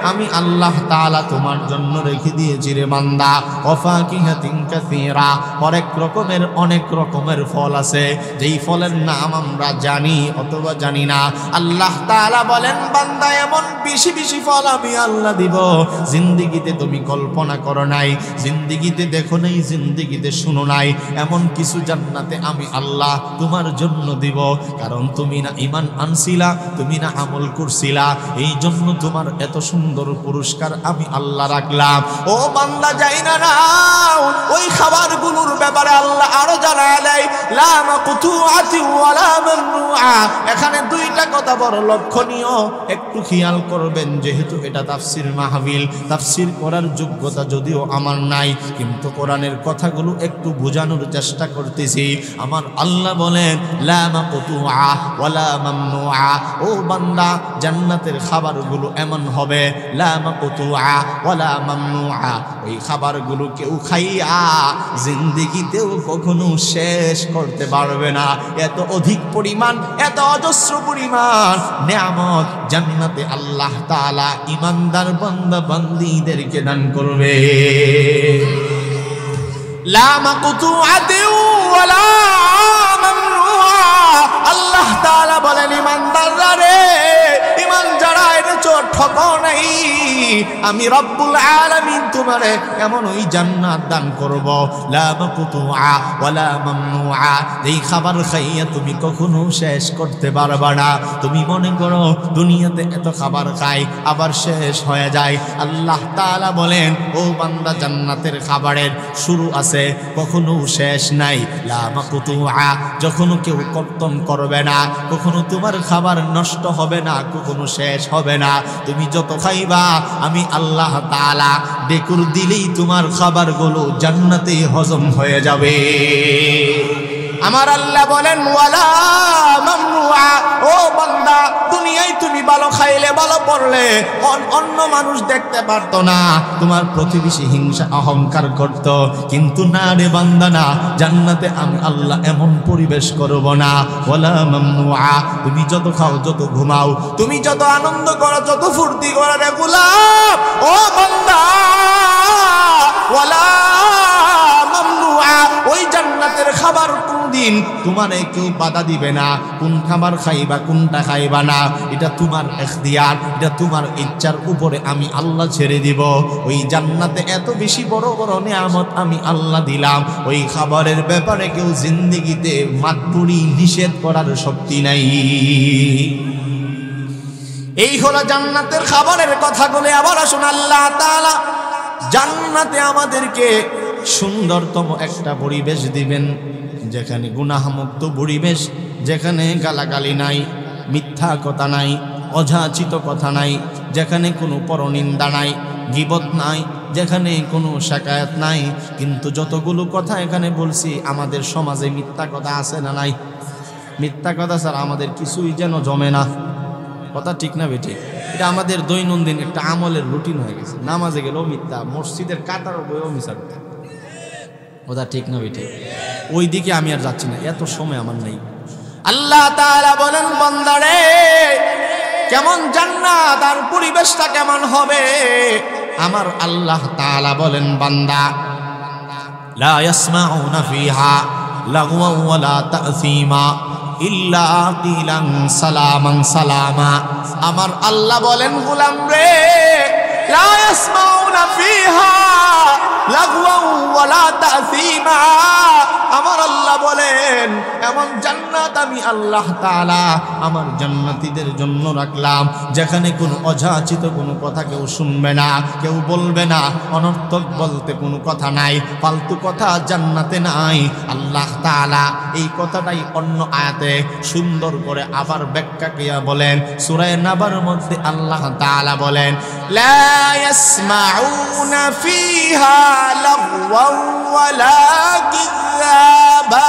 A: আমি আল্লাহ তাআলা তোমার জন্য রেখে দিয়েছি রে বান্দা। ওয়া ফাকিহাতিন কাসীরা, অনেক রকমের ফল আছে, যেই ফলের নাম আমরা জানি অথবা জানি না। আল্লাহ তাআলা বলেন, বান্দা, এমন বেশি বেশি ফল আমি আল্লাহ দিব, জিন্দেগিতে তুমি কল্পনা করো নাই, জিন্দেগিতে দেখো নাই, জিন্দেগিতে শুনো নাই। এমন কিছু জান্নাতে আমি আল্লাহ তোমার জন্য দিব, কারণ তুমি না ঈমান আনছিলা, তুমি না আমল করছিলা, এই জন্য তোমার এত সুন্দর পুরস্কার আমি আল্লাহ রাখলাম। ও বান্দা যাই না নাও, ওই খাবারগুলোর ব্যাপারে আল্লাহ আরো জানায় দেয়, লা মাকতুআতি ওয়ালা মামনুআ। এখানে দুইটা কথা বড় লক্ষণীয়, একটু খেয়াল করবেন। যেহেতু এটা তাফসীর মাহফিল, তাফসীর করার যোগ্যতা যদিও আমার নাই, কিন্তু কোরআনের কথাগুলো একটু বোঝানোর চেষ্টা করতেছি। আমার আল্লাহ বলেন লা মাকতুআ ওয়ালা মামনুআ। ও বান্দা, জান্নাতের খাবারগুলো এমন হবে লা মাকতুআ ওয়ালা মামনুআ, ওই খাবারগুলো কেউ খাইয়া জিন্দেগিতেও কখনো শেষ করতে পারবে না। এত অধিক পরিমাণ, এত অজস্র পরিমাণ নেয়ামত জান্নাতে আল্লাহ তাআলা ইমানদার বান্দা বান্দীদেরকে দান করবে। লা মাকতুআতি ওয়ালা মামনুআ। আল্লাহ তাআলা বলেন, ইমানদাররা রে, ইমান যারা এনেছো ঠকাও নাই, আমি রব্বুল আলামিন তোমারে এমন ওই জান্নাত দান করব, লা মাকতুআ ওয়ালা মামনুআ। এই খাবার খাইয়া তুমি কখনো শেষ করতে পারবা না। তুমি মনে করো দুনিয়াতে এত খাবার খাই আবার শেষ হয়ে যায়। আল্লাহ তাআলা বলেন, ও বান্দা, জান্নাতের খাবারের শুরু আছে, কখনো শেষ নাই। লা মাকতুআ, যখনো কেউ কর্তন করবে না, কখনো তোমার খাবার নষ্ট হবে না, কখনো শেষ হবে না। তুমি যত খাইবা আমি আল্লাহ তাআলা ডেকুর দিলেই তোমার খাবারগুলো জান্নাতে হজম হয়ে যাবে। আমার আল্লাহ বলেন ওয়ালা মামনুআ। ও বান্দা, দুনিয়ায় তুমি ভালো খাইলে, ভালো পড়লে, অন্য মানুষ দেখতে পারতো না, তোমার প্রতিবেশী হিংসা অহংকার করত, কিন্তু না রে বান্দা, না, জান্নাতে আমি আল্লাহ এমন পরিবেশ করব না। ওয়ালা মামনুআ, তুমি যত খাও, যত ঘুমাও, তুমি যত আনন্দ করো, যত ফুর্তি করো রে গোলাম, ও বান্দা, ওয়ালা মামনুআ, ওই জান্নাতের খাবার কোনদিন তোমারে কেউ বাধা দিবে না। কোন খাবার খাইবা, কোনটা খাইবা না, এটা তোমার ইখতিয়ার, এটা তোমার ইচ্ছার উপরে আমি আল্লাহ ছেড়ে দিব। ওই জান্নাতে এত বেশি বড় বড় নিয়ামত আমি আল্লাহ দিলাম, ওই খাবারের ব্যাপারে কেউ জিন্দেগিতে মাতপুরি নিষেধ করার শক্তি নাই। এই হলো জান্নাতের খাবারের কথাগুলো। আবার আসুন, আল্লাহ তাআলা জান্নাতে আমাদেরকে সুন্দরতম একটা পরিবেশ দিবেন, যেখানে গুনাহমুক্ত পরিবেশ, যেখানে গালাগালি নাই, মিথ্যা কথা নাই, অযাচিত কথা নাই, যেখানে কোনো পরনিন্দা নাই, গীবত নাই, যেখানে কোনো শিকায়াত নাই। কিন্তু যতগুলো কথা এখানে বলছি, আমাদের সমাজে মিথ্যা কথা আছে না নাই? মিথ্যা কথা স্যার আমাদের কিছুই যেন জমে না। কথা ঠিক না বেঠিক? এটা আমাদের দৈনন্দিন একটা আমলের রুটিন হয়ে গেছে। নামাজে গেলেও মিথ্যা, মসজিদের কাতার বইও মিথ্যা কথা। কথা ঠিক না বেঠিক? ওই দিকে আমি আর যাচ্ছি না, এত সময় আমার নেই। আল্লাহ তাআলা বলেন, বান্দারে, কেমন জান্নাত আর পরিবেশটা কেমন হবে? আমার আল্লাহ তাআলা বলেন, বান্দা, লা ইয়াসমাউনা ফিহা লাগওয়া ওয়ালা তা'সীমা ইল্লা কিলান সালামান সালামা। আমার আল্লাহ বলেন, গোলাম রে, লা ইয়াসমাউনা ফিহা লাগওয়া ওয়ালা তা'সীমা। আমার আল্লাহ বলেন, এমন জান্নাত আমি আল্লাহ তাআলা আমার জান্নাতীদের জন্য রাখলাম, যেখানে কোনো অযাচিত কোনো কথা কেউ শুনবে না, কেউ বলবে না, অনর্থক বলতে কোনো কথা নাই, ফালতু কথা জান্নাতে নাই। আল্লাহ তাআলা এই কথাটাই অন্য আয়াতে সুন্দর করে আবার ব্যাখ্যা কিয়া বলেন। সূরা নাবার মধ্যে আল্লাহ তাআলা বলেন, লা ইয়াসমাউনা ফিহা লাগওয়া ওয়ালা কিযাবা।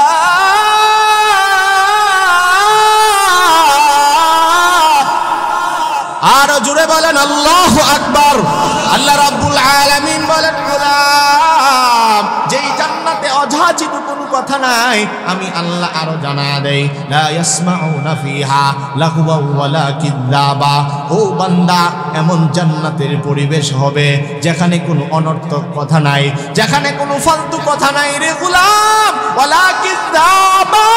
A: আর জুড়ে বলেন আল্লাহু আকবার। আল্লাহ রাব্বুল আলামিন বলেন, গোলাম, যেই জান্নাতে অযাচিত কোনো কথা নাই, আমি আল্লাহ আরো জানা দেই, লা ইয়াসমাউনা ফিহা লাগওয়া ওয়ালা কিযাবা। ও বান্দা, এমন জান্নাতের পরিবেশ হবে যেখানে কোনো অনর্থক কথা নাই, যেখানে কোনো ফালতু কথা নাই রে গোলাম। ওয়ালা কিযাবা,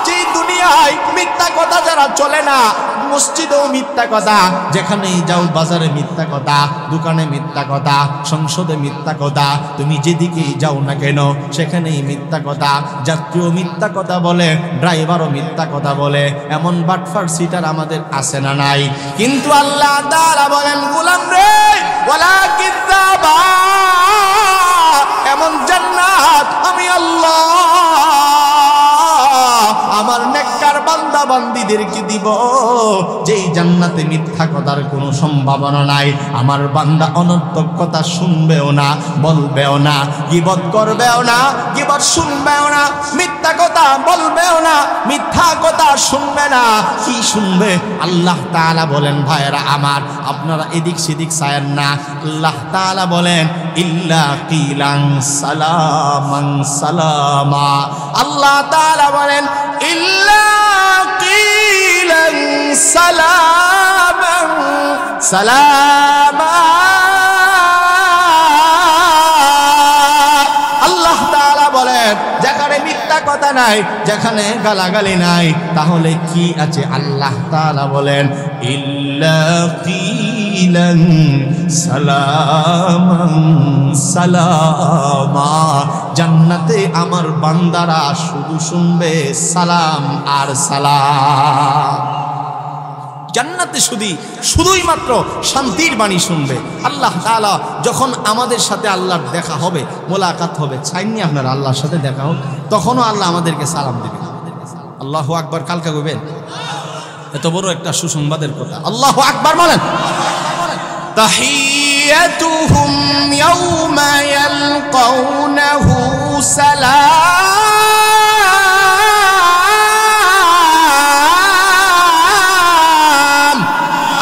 A: যেই দুনিয়া নাই, মিথ্যা কথা যারা চলে না, মসজিদেও মিথ্যা কথা, যেখানেই যাও বাজারে মিথ্যা কথা, দোকানে মিথ্যা কথা, সংসদে মিথ্যা কথা, তুমি যেদিকেই যাও না কেন সেখানেই মিথ্যা কথা। যাত্রীও মিথ্যা কথা বলে, ড্রাইভারও মিথ্যা কথা বলে, এমন বাটফার সিটার আমাদের আছে না নাই? কিন্তু আল্লাহ তাআলা বলেন, গোলাম রে ওয়ালা কিযাবা, এমন জান্নাত আমি আল্লাহ আমার নেককার বান্দা বান্দীদেরকে দিব যেই জান্নাতে মিথ্যা কথার কোনো সম্ভাবনা নাই। আমার বান্দা অনর্থক কথা শুনবেও না, বলবেও না, গীবত করবেও না, গীবত শুনবেও না, মিথ্যা কথা বলবেও না, মিথ্যা কথা শুনবে না। কি শুনবে? আল্লাহ তাআলা বলেন, ভাইরা আমার, আপনারা এদিক সেদিক চায়েন না। আল্লাহ তাআলা বলেন, ইল্লা কিলান সালামান সালামা। আল্লাহ তাআলা বলেন, ইল্লা কিলান সালামান সালামা। আল্লাহ তাআলা বলেন, যেখানে মিথ্যা কথা নাই, যেখানে গালাগালি নাই, তাহলে কি আছে? আল্লাহ তাআলা বলেন, ইল্লা কিলান সালামান সালামা। জান্নাতে আমার বান্দারা শুধু শুনবে সালাম আর সালাম। জান্নাতে শুধুই মাত্র শান্তির বাণী শুনবে। আল্লাহ তাআলা যখন আমাদের সাথে আল্লাহর দেখা হবে, মোলাকাত হবে, চাইনি আপনার আল্লাহর সাথে দেখা হোক, তখনও আল্লাহ আমাদেরকে সালাম দেবে। আল্লাহু আকবার কালকে কইবেন? এত বড় একটা সুসংবাদের কথা। আল্লাহু আকবার বলেন। তাহিয়াতুহুম ইয়াউমা ইয়ালকাউনাহু সালাম।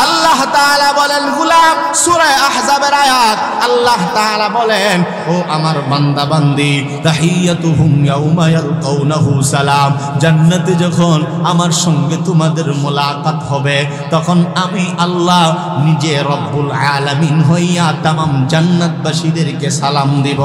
A: আল্লাহ তাআলা বলেন, গোলাম, সূরা আহজাবের আয়াত, আল্লাহ তাআলা বলেন, ও আমার বান্দা বান্দি, তাহিয়াতুহুম ইয়াউমা ইয়ালকাউনাহু সালাম। জান্নাতে যখন আমার সঙ্গে তোমাদের মোলাকাত হবে, তখন আমি আল্লাহ নিজে রব্বুল আলামিন হইয়া তামাম জান্নাতবাসীদেরকে সালাম দিব।